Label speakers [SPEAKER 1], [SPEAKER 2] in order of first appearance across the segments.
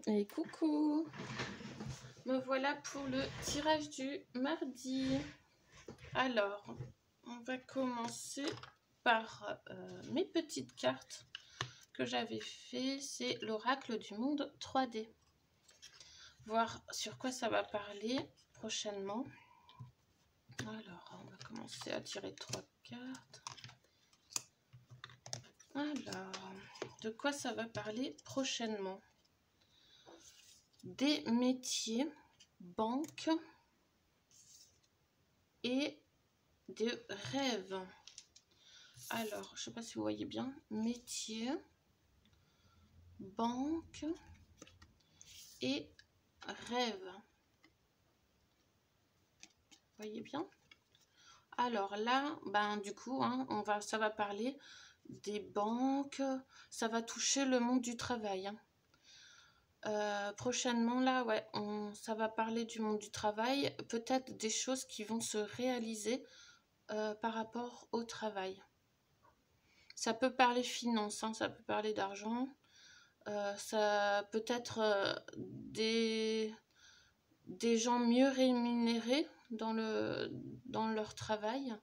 [SPEAKER 1] Et coucou, me voilà pour le tirage du mardi. Alors, on va commencer par mes petites cartes que j'avais fait. C'est l'oracle du monde 3D. Voir sur quoi ça va parler prochainement. Alors, on va commencer à tirer 3 cartes. Alors, de quoi ça va parler prochainement? Des métiers, banque et de rêves. Alors, je sais pas si vous voyez bien, métier, banque et rêve. Vous voyez bien? Alors là, ben du coup, hein, ça va parler des banques, ça va toucher le monde du travail. Hein. Prochainement, là, ouais, ça va parler du monde du travail, peut-être des choses qui vont se réaliser par rapport au travail. Ça peut parler finance, hein, ça peut parler d'argent, ça peut être des gens mieux rémunérés dans leur travail.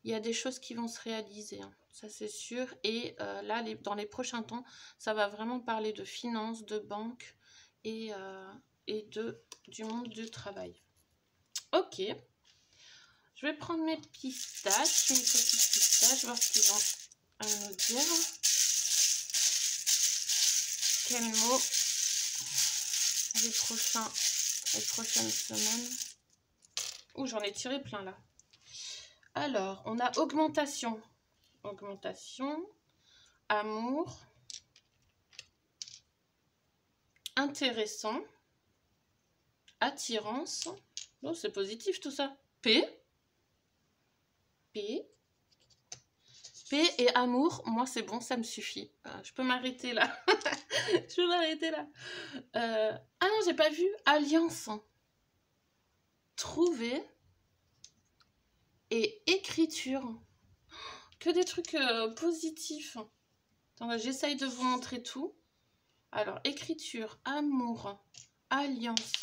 [SPEAKER 1] Il y a des choses qui vont se réaliser, hein, ça c'est sûr. Et là, dans les prochains temps, ça va vraiment parler de finance, de banque et du monde du travail. Ok, je vais prendre mes pistaches, mes petites pistaches, voir ce qu'ils vont nous dire. Quels mots les prochaines semaines. Ouh, j'en ai tiré plein là. Alors, on a augmentation. Augmentation, amour, intéressant, attirance. Oh, c'est positif tout ça. Paix et amour. Moi, c'est bon, ça me suffit. Je peux m'arrêter là. Je peux m'arrêter là. Ah non, j'ai pas vu. Alliance. Trouver et écriture. Que des trucs positifs. Attends, j'essaye de vous montrer tout. Alors, écriture, amour, alliance.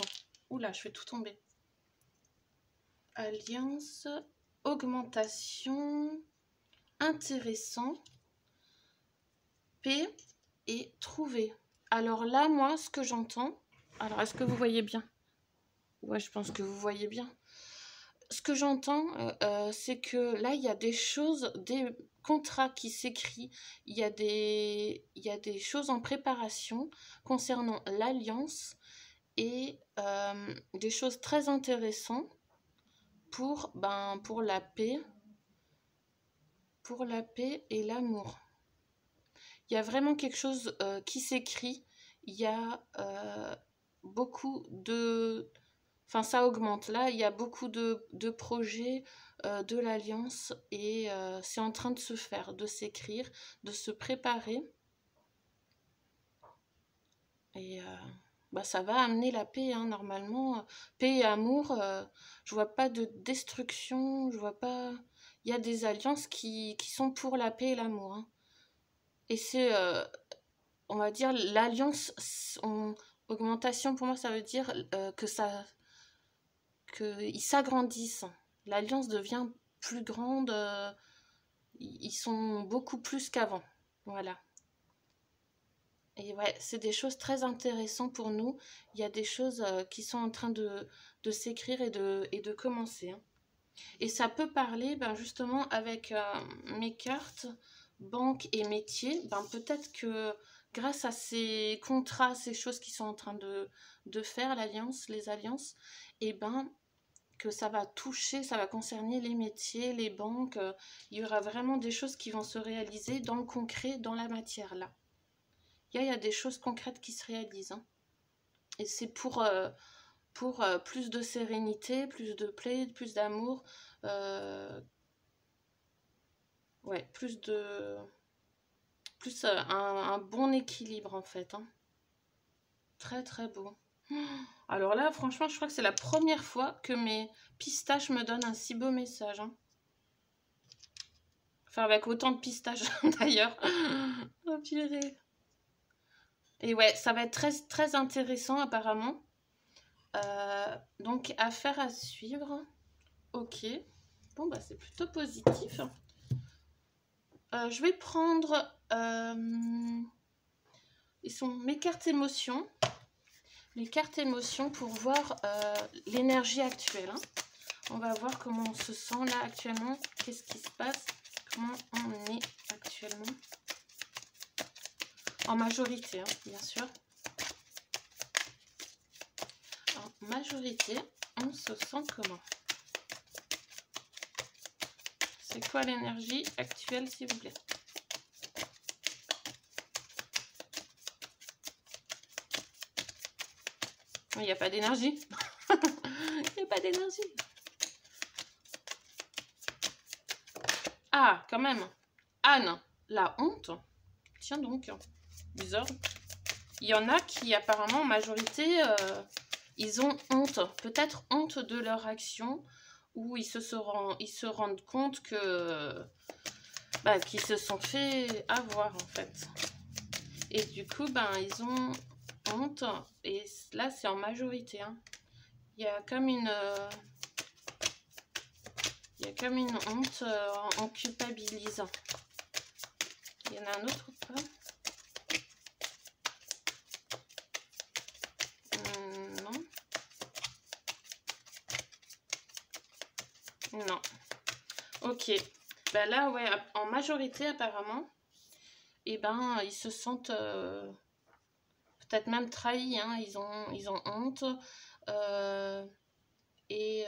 [SPEAKER 1] Oula, je fais tout tomber. Alliance, augmentation, intéressant, paix et trouver. Alors là, moi, ce que j'entends... Alors, est-ce que vous voyez bien? Ouais, je pense que vous voyez bien. Ce que j'entends, c'est que là, il y a des choses, des contrats qui s'écrivent, il y a des choses en préparation concernant l'alliance et des choses très intéressantes pour la paix et l'amour. Il y a vraiment quelque chose qui s'écrit, il y a beaucoup de... Enfin, ça augmente. Là, il y a beaucoup de projets de l'Alliance et c'est en train de se faire, de s'écrire, de se préparer. Et ça va amener la paix, hein, normalement. Paix et amour, je vois pas de destruction, je vois pas... Il y a des alliances qui sont pour la paix et l'amour. Hein. Et c'est, on va dire, l'alliance, augmentation, pour moi, ça veut dire qu'ils s'agrandissent. L'alliance devient plus grande, ils sont beaucoup plus qu'avant. Voilà. Et ouais, c'est des choses très intéressantes pour nous. Il y a des choses qui sont en train de s'écrire et de commencer. Hein. Et ça peut parler, justement, avec mes cartes, banque et métier, peut-être que grâce à ces contrats, ces choses qui sont en train de faire, les alliances, et que ça va toucher, ça va concerner les métiers, les banques. Il y aura vraiment des choses qui vont se réaliser dans le concret, dans la matière là. Il y a des choses concrètes qui se réalisent. Hein. Et c'est pour plus de sérénité, plus de paix, plus d'amour. Ouais, plus un bon équilibre en fait. Hein. Très très beau. Alors là, franchement, je crois que c'est la première fois que mes pistaches me donnent un si beau message. Hein. Enfin, avec autant de pistaches d'ailleurs. Oh purée. Et ouais, ça va être très, très intéressant apparemment. Donc, affaire à suivre. Ok. Bon, bah, c'est plutôt positif. Je vais prendre ils sont mes cartes émotions. Les cartes émotions pour voir l'énergie actuelle. Hein. On va voir comment on se sent là actuellement. Qu'est-ce qui se passe? Comment on est actuellement? En majorité, hein, bien sûr. En majorité, on se sent comment? C'est quoi l'énergie actuelle, s'il vous plaît? Il n'y a pas d'énergie. Il n'y a pas d'énergie. Ah, quand même. Anne, la honte. Tiens donc. Bizarre. Il y en a qui, apparemment, en majorité, ils ont honte. Peut-être honte de leur action. Ou ils se rendent compte que... Bah, qu'ils se sont fait avoir, en fait. Et du coup, ben, ils ont honte. Et là, c'est en majorité. Hein. Il y a comme une... il y a comme une honte, on culpabilise. Il y en a un autre ou pas? Non. Non. Ok. Ben là, ouais, en majorité apparemment, et ben, ils se sentent peut-être même trahis. Hein, ils ont honte. Et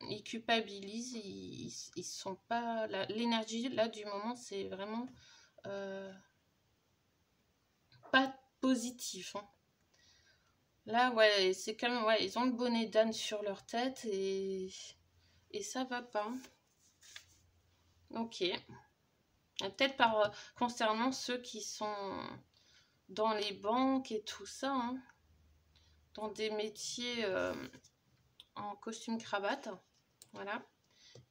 [SPEAKER 1] ils culpabilisent, ils sont pas... L'énergie, là, du moment, c'est vraiment pas positif. Hein. Là, ouais, c'est quand même... Ouais, ils ont le bonnet d'âne sur leur tête et ça va pas. Ok. Peut-être concernant ceux qui sont dans les banques et tout ça, hein, dans des métiers en costume cravate, voilà.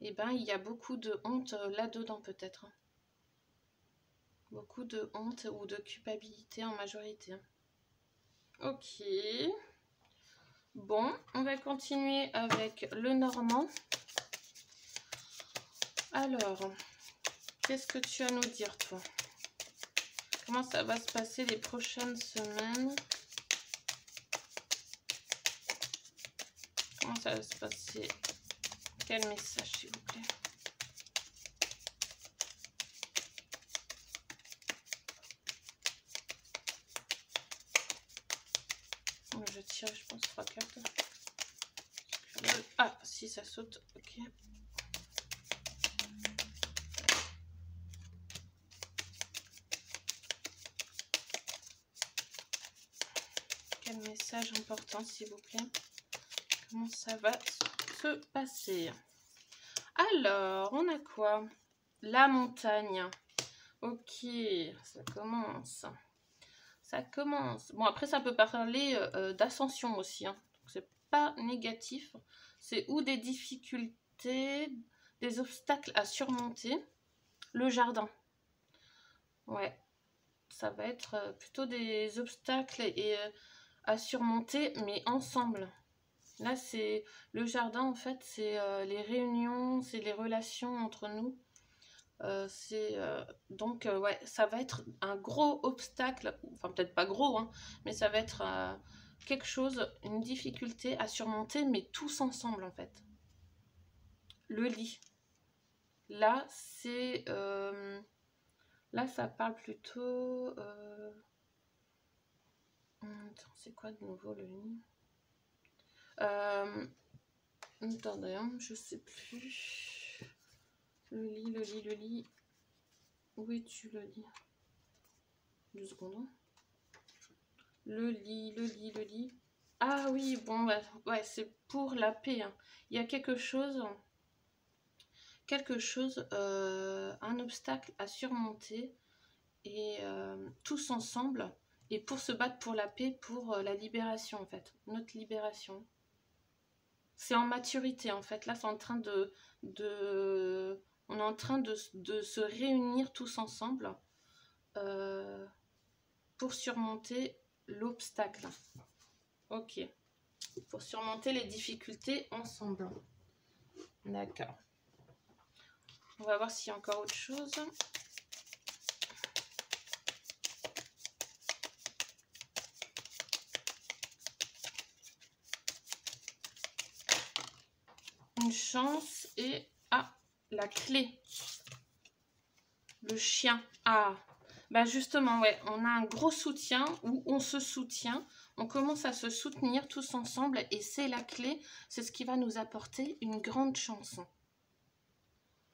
[SPEAKER 1] Et ben, il y a beaucoup de honte là-dedans peut-être. Beaucoup de honte ou de culpabilité en majorité. Ok. Bon, on va continuer avec le normand. Alors, qu'est-ce que tu as à nous dire, toi? Comment ça va se passer les prochaines semaines? Comment ça va se passer? Quel message, s'il vous plaît? Je tire, je pense, 3 cartes. Ah, si ça saute, ok. Quel message important, s'il vous plaît? Comment ça va se passer? Alors, on a quoi? La montagne. Ok, ça commence. Ça commence. Bon, après, ça peut parler d'ascension aussi. Hein. C'est pas négatif. C'est ou des difficultés, des obstacles à surmonter. Le jardin. Ouais. Ça va être plutôt des obstacles et à surmonter, mais ensemble. Là, c'est le jardin, en fait, c'est les réunions, c'est les relations entre nous. Donc, ouais, ça va être un gros obstacle, enfin peut-être pas gros, hein, mais ça va être quelque chose, une difficulté à surmonter, mais tous ensemble, en fait. Le lit. Là, c'est... là, ça parle plutôt... Attends, c'est quoi de nouveau le lit? Attendez, hein, je sais plus. Le lit. Où es-tu, le lit? 2 secondes. Hein. Le lit. Ah oui, bon, bah, ouais, c'est pour la paix. Hein. Il y a quelque chose, un obstacle à surmonter et tous ensemble et pour se battre pour la paix, pour la libération en fait, notre libération. C'est en maturité en fait. Là, c'est en train on est en train de se réunir tous ensemble pour surmonter l'obstacle. Ok. Pour surmonter les difficultés ensemble. D'accord. On va voir s'il y a encore autre chose. Une chance et... Ah, la clé. Le chien. Ah, bah justement, ouais, on a un gros soutien où on se soutient. On commence à se soutenir tous ensemble et c'est la clé. C'est ce qui va nous apporter une grande chance.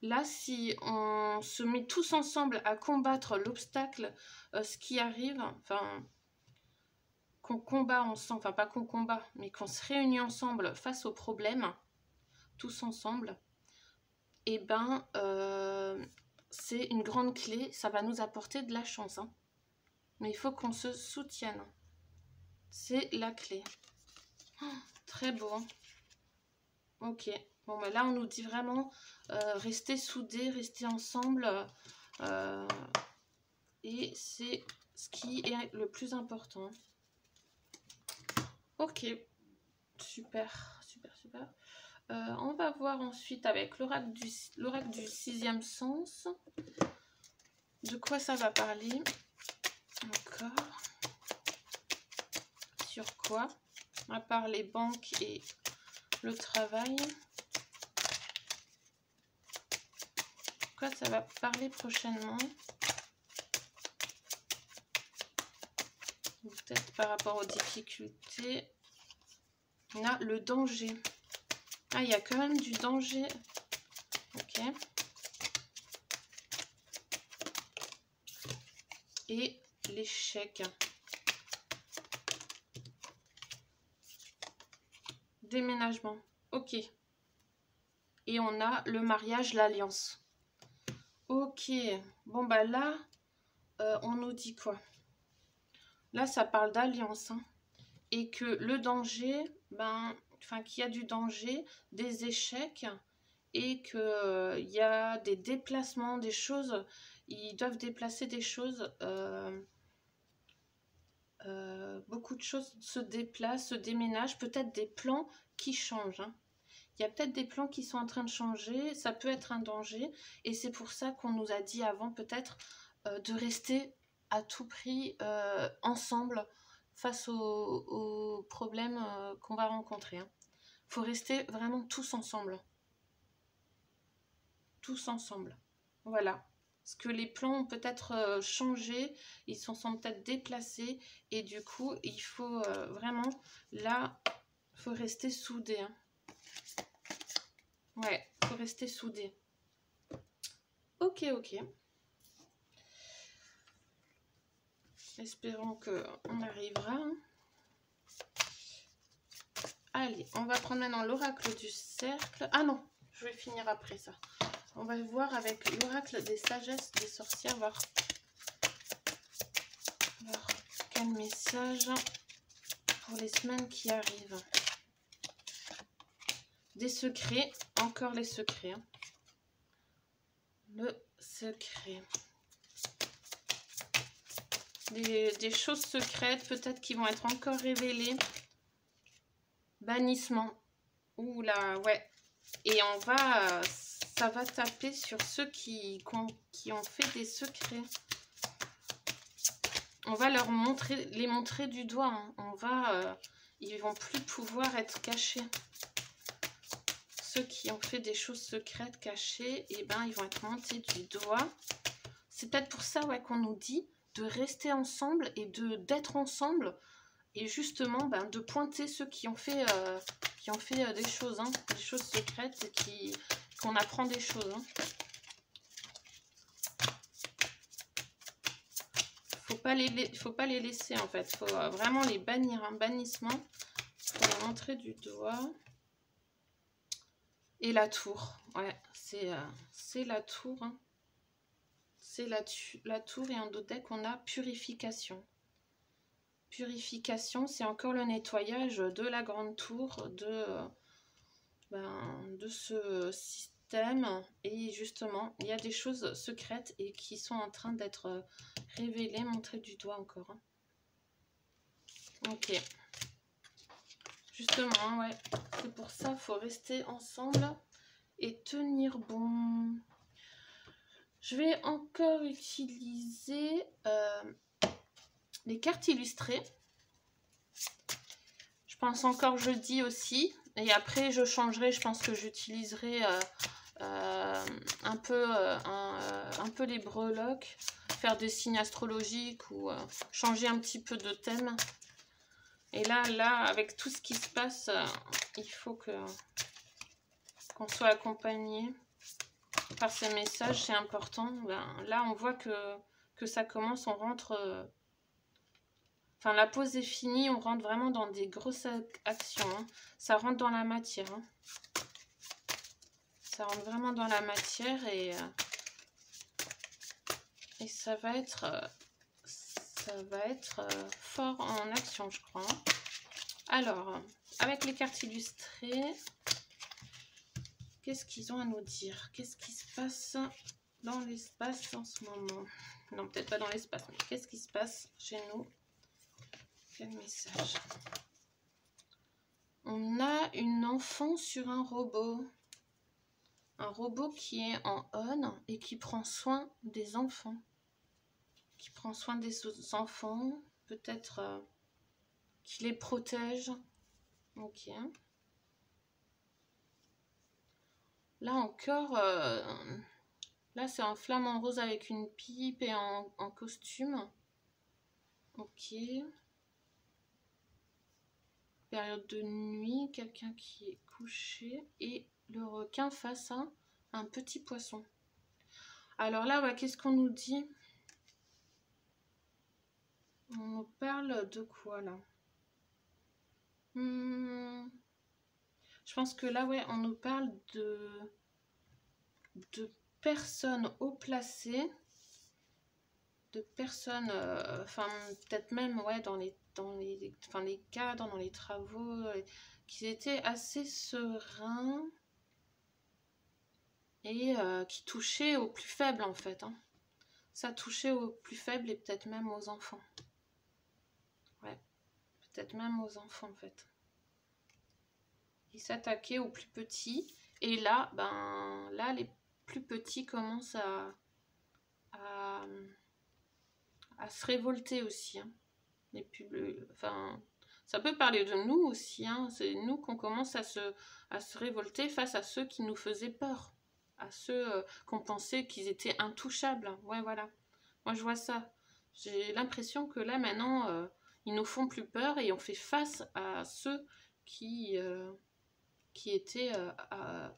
[SPEAKER 1] Là, si on se met tous ensemble à combattre l'obstacle, ce qui arrive, enfin, qu'on combat ensemble, enfin pas qu'on combat, mais qu'on se réunit ensemble face aux problèmes, tous ensemble, et ben, c'est une grande clé, ça va nous apporter de la chance. Hein. Mais il faut qu'on se soutienne. C'est la clé. Oh, très beau. Hein. Ok. Bon, ben là, on nous dit vraiment rester soudés, rester ensemble. Et c'est ce qui est le plus important. Ok. Super, super, super. On va voir ensuite avec l'oracle du sixième sens. De quoi ça va parler? Encore. Sur quoi? À part les banques et le travail. Quoi ça va parler prochainement? Peut-être par rapport aux difficultés. Là, le danger. Ah, il y a quand même du danger. Ok. Et l'échec. Déménagement. Ok. Et on a le mariage, l'alliance. Ok. Bon, bah là, on nous dit quoi? Là, ça parle d'alliance. Hein. Et que le danger, ben, enfin, qu'il y a du danger, des échecs, et qu'il y a des déplacements, des choses. Ils doivent déplacer des choses. Beaucoup de choses se déplacent, se déménagent. Peut-être des plans qui changent. Hein. Il y a peut-être des plans qui sont en train de changer, ça peut être un danger, et c'est pour ça qu'on nous a dit avant peut-être de rester à tout prix ensemble face aux problèmes qu'on va rencontrer. Il faut rester vraiment tous ensemble. Tous ensemble. Voilà. Parce que les plans ont peut-être changé, ils sont peut-être déplacés, et du coup, il faut vraiment, là, il faut rester soudés. Hein. Ouais, faut rester soudé. Ok, ok. Espérons qu'on arrivera. Hein. Allez, on va prendre maintenant l'oracle du cercle. Ah non, je vais finir après ça. On va voir avec l'oracle des sagesses des sorcières, voir quel message pour les semaines qui arrivent. Des secrets, encore les secrets. Hein. Le secret. Des choses secrètes, peut-être qui vont être encore révélées. Bannissement. Ouh là, ouais. Et ça va taper sur ceux qui ont fait des secrets. On va les montrer du doigt. Hein. Ils vont plus pouvoir être cachés. Ceux qui ont fait des choses secrètes, cachées, et ben ils vont être montés du doigt. C'est peut-être pour ça ouais, qu'on nous dit de rester ensemble et d'être ensemble. Et justement, ben, de pointer ceux qui ont fait des choses, hein, des choses secrètes et qu'on apprend des choses. Hein. Faut pas les laisser en fait. Faut vraiment les bannir. Un bannissement. Faut les montrer du doigt. Et la tour. Ouais, c'est la tour. Hein. C'est la tour et en d'autres decks, on a purification. Purification, c'est encore le nettoyage de la grande tour, de ce système. Et justement, il y a des choses secrètes et qui sont en train d'être révélées, montrées du doigt encore. Hein. Ok. Justement, ouais. C'est pour ça qu'il faut rester ensemble et tenir bon. Je vais encore utiliser les cartes illustrées. Je pense encore jeudi aussi. Et après, je changerai. Je pense que j'utiliserai un peu les breloques. Faire des signes astrologiques ou changer un petit peu de thème. Et là, avec tout ce qui se passe, il faut qu'on soit accompagné par ces messages, c'est important. Ben, là, on voit que ça commence, on rentre... Enfin, la pause est finie, on rentre vraiment dans des grosses actions. Hein. Ça rentre dans la matière. Hein. Ça rentre vraiment dans la matière et ça va être fort en action, je crois. Hein. Alors, avec les cartes illustrées, qu'est-ce qu'ils ont à nous dire? Qu'est-ce qui se passe dans l'espace en ce moment? Non, peut-être pas dans l'espace, mais qu'est-ce qui se passe chez nous? Quel message? On a une enfant sur un robot. Un robot qui est en on et qui prend soin des enfants. Qui prend soin des enfants. Peut-être qui les protège. Ok. Là encore, là c'est en flamant rose avec une pipe et en costume. Ok. Période de nuit, quelqu'un qui est couché et le requin face à un petit poisson. Alors là, ouais, qu'est-ce qu'on nous dit? On nous parle de quoi là? Je pense que là, ouais, on nous parle de personnes haut placées, de personnes, enfin peut-être même ouais, dans les cadres, dans les travaux, qui étaient assez sereins. Et qui touchait aux plus faibles en fait. Hein. Ça touchait aux plus faibles et peut-être même aux enfants. Ouais, peut-être même aux enfants en fait. Ils s'attaquaient aux plus petits. Et là, ben, là les plus petits commencent à se révolter aussi. Hein. Les plus, enfin, ça peut parler de nous aussi. Hein. C'est nous qu'on commence à se révolter face à ceux qui nous faisaient peur. À ceux qu'on pensait qu'ils étaient intouchables. Ouais, voilà. Moi, je vois ça. J'ai l'impression que là, maintenant, ils nous font plus peur et on fait face à ceux qui étaient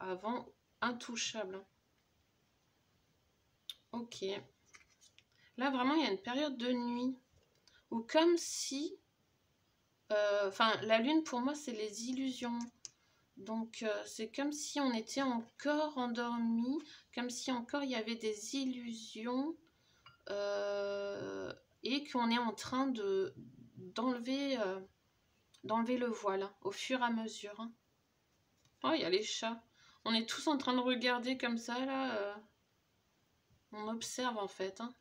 [SPEAKER 1] avant intouchables. Ok. Là, vraiment, il y a une période de nuit où comme si... Enfin, la lune, pour moi, c'est les illusions. Donc, c'est comme si on était encore endormi, comme si encore il y avait des illusions et qu'on est en train d'enlever le voile hein, au fur et à mesure. Hein. Oh, il y a les chats. On est tous en train de regarder comme ça, là. On observe, en fait. Hein.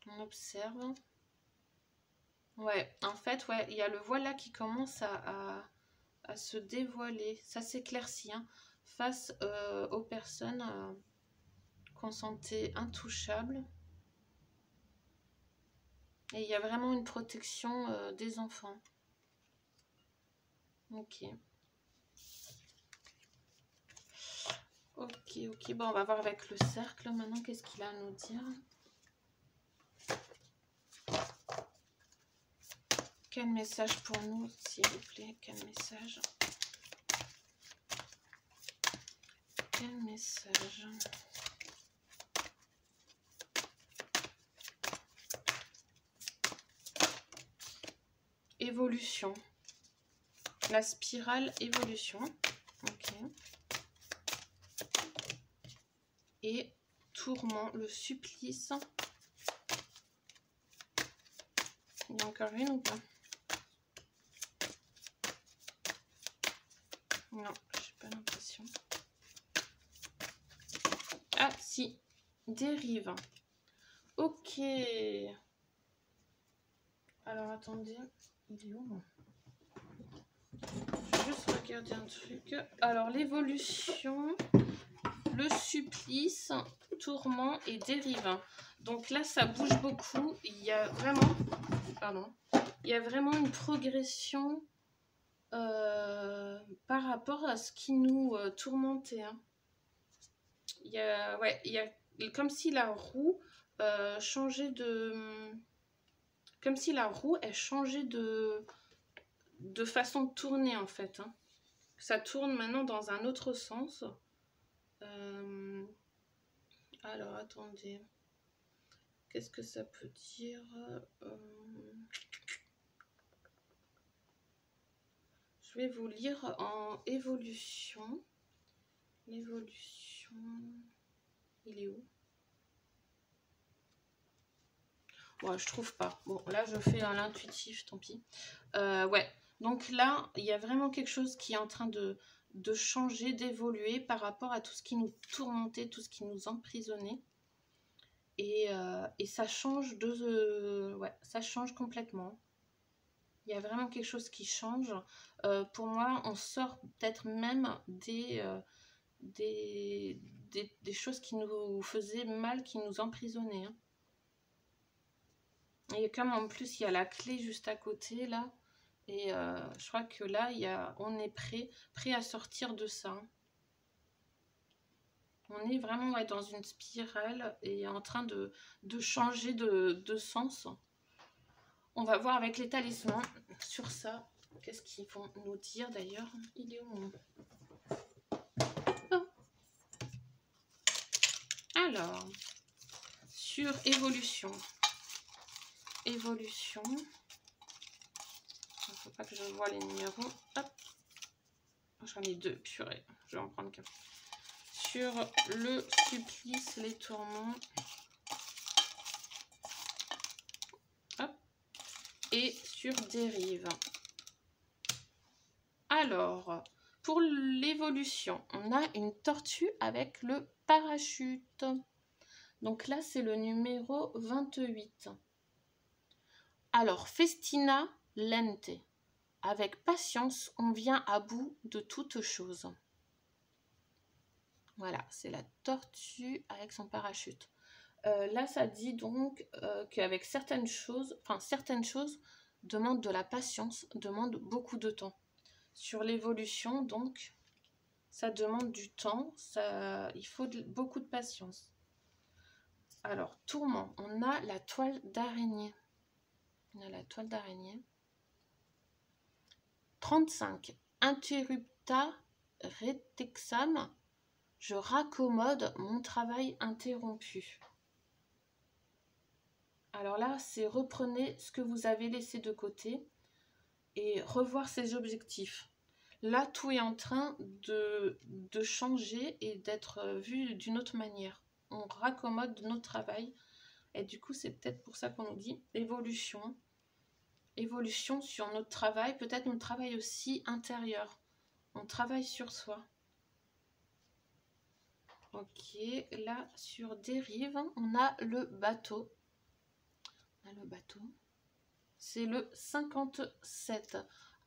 [SPEAKER 1] On observe. Ouais, en fait, ouais, il y a le voile là qui commence à se dévoiler. Ça s'éclaircit hein, face aux personnes qu'on sentait intouchables. Et il y a vraiment une protection des enfants. Ok. Ok, ok. Bon, on va voir avec le cercle maintenant. Qu'est-ce qu'il a à nous dire? Quel message pour nous, s'il vous plaît? Quel message? Quel message? Évolution. La spirale évolution. Ok. Et tourment, le supplice. Il y a encore une ou pas? Non, j'ai pas l'impression. Ah, si. Dérive. Ok. Alors, attendez. Il est où? Je vais juste regarder un truc. Alors, l'évolution, le supplice, tourment et dérive. Donc là, ça bouge beaucoup. Il y a vraiment... Pardon. Il y a vraiment une progression par rapport à ce qui nous tourmentait. Hein. Il y a comme si la roue changeait de... Comme si la roue, elle changeait de façon de tourner, en fait. Hein. Ça tourne maintenant dans un autre sens. Alors, attendez. Qu'est-ce que ça peut dire Je vais vous lire en évolution. L'évolution... Il est où? Bon, je trouve pas. Bon, là, je fais à l'intuitif, tant pis. Ouais, donc là, il y a vraiment quelque chose qui est en train de changer, d'évoluer par rapport à tout ce qui nous tourmentait, tout ce qui nous emprisonnait. Et ça change ouais, ça change complètement. Il y a vraiment quelque chose qui change. Pour moi, on sort peut-être même des choses qui nous faisaient mal, qui nous emprisonnaient. Hein. Et comme en plus, il y a la clé juste à côté, là. Et je crois que là, on est prêt à sortir de ça. Hein. On est vraiment ouais, dans une spirale et en train de changer de sens. On va voir avec les talismans sur ça. Qu'est-ce qu'ils vont nous dire d'ailleurs? Il est où? Oh. Alors, sur évolution. Évolution. Il ne faut pas que je vois les numéros. Hop. J'en ai deux, purée. Je vais en prendre qu'un. Sur le supplice, les tourments. Hop. Et sur dérive. Alors, pour l'évolution, on a une tortue avec le parachute. Donc là, c'est le numéro 28. Alors, festina lente. Avec patience, on vient à bout de toutes choses. Voilà, c'est la tortue avec son parachute. Là, ça dit donc qu'avec certaines choses demandent de la patience, demandent beaucoup de temps. Sur l'évolution, donc, ça demande du temps, il faut beaucoup de patience. Alors, tourment, on a la toile d'araignée. On a la toile d'araignée. 35. Interrupta retexam. Je raccommode mon travail interrompu. Alors là, c'est reprenez ce que vous avez laissé de côté et revoir ses objectifs. Là, tout est en train de changer et d'être vu d'une autre manière. On raccommode notre travail. Et du coup, c'est peut-être pour ça qu'on nous dit évolution. Évolution sur notre travail, peut-être notre travail aussi intérieur. On travaille sur soi. Ok, là, sur dérive, on a le bateau. On a le bateau. C'est le 57.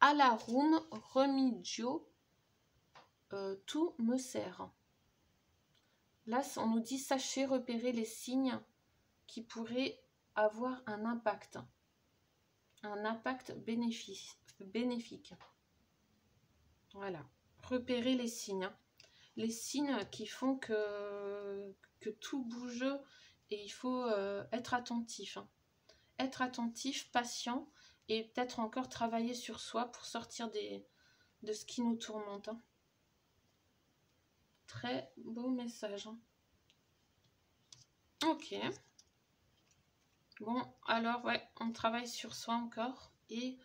[SPEAKER 1] Alarum remidio, tout me sert. Là, on nous dit sachez repérer les signes qui pourraient avoir un impact bénéfique. Voilà, repérer les signes. Les signes qui font que tout bouge et il faut être attentif. Hein. Être attentif, patient et peut-être encore travailler sur soi pour sortir de ce qui nous tourmente. Hein. Très beau message. Hein. Ok. Bon, alors ouais, on travaille sur soi encore et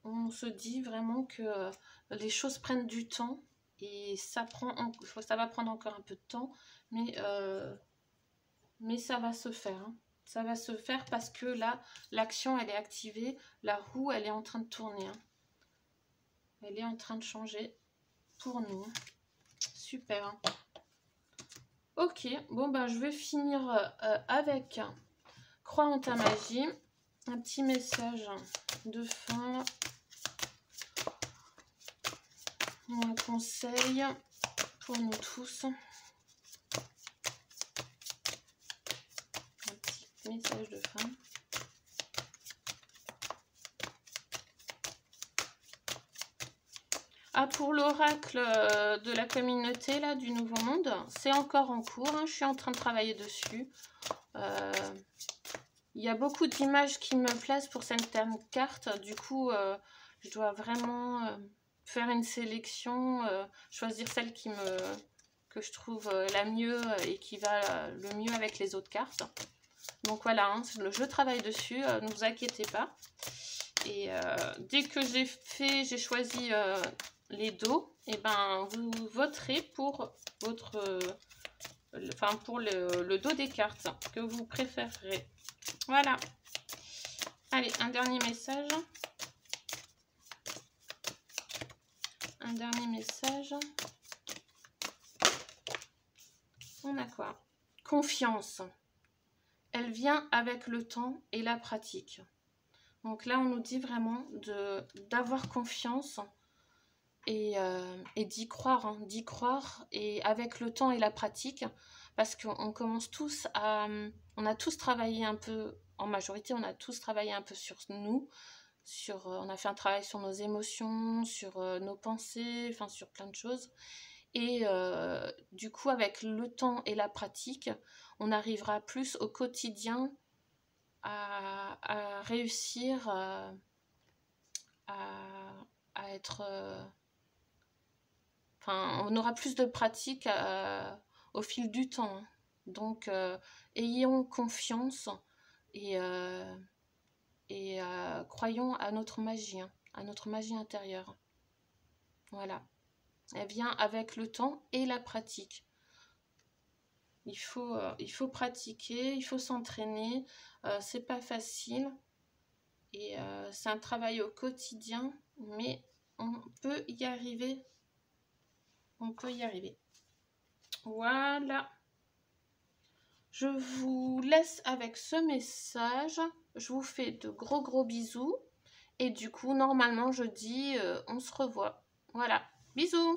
[SPEAKER 1] on se dit vraiment que les choses prennent du temps et ça va prendre encore un peu de temps, mais ça va se faire. Hein. Ça va se faire parce que là, l'action, elle est activée, la roue, elle est en train de tourner. Hein. Elle est en train de changer pour nous. Super. Hein. Ok, bon ben je vais finir avec Crois en ta magie. un petit message de fin, un conseil pour nous tous. Un petit message de fin. Ah, pour l'oracle de la communauté là, du Nouveau Monde, c'est encore en cours, hein, je suis en train de travailler dessus. Il y a beaucoup d'images qui me plaisent pour certaines cartes, du coup je dois vraiment faire une sélection, choisir celle que je trouve la mieux et qui va le mieux avec les autres cartes. Donc voilà, hein, je travaille dessus, ne vous inquiétez pas. Et dès que j'ai choisi les dos, et ben vous voterez pour votre pour le dos des cartes que vous préférerez. Voilà. Allez, un dernier message. Un dernier message. On a quoi? Confiance. Elle vient avec le temps et la pratique. Donc là, on nous dit vraiment d'avoir confiance et d'y croire, hein, d'y croire, et avec le temps et la pratique, parce qu'on commence tous à... On a tous travaillé un peu, en majorité, on a tous travaillé un peu sur nous, on a fait un travail sur nos émotions, sur nos pensées, enfin sur plein de choses. Et du coup, avec le temps et la pratique, on arrivera plus au quotidien à réussir à être... Enfin, on aura plus de pratique au fil du temps. Hein. Donc, ayons confiance et croyons à notre magie, hein, à notre magie intérieure. Voilà. Elle vient avec le temps et la pratique. Il faut pratiquer, il faut s'entraîner. C'est pas facile. Et c'est un travail au quotidien, mais on peut y arriver. On peut y arriver. Voilà. Je vous laisse avec ce message. Je vous fais de gros bisous. Et du coup, normalement, jeudi, on se revoit. Voilà. Bisous.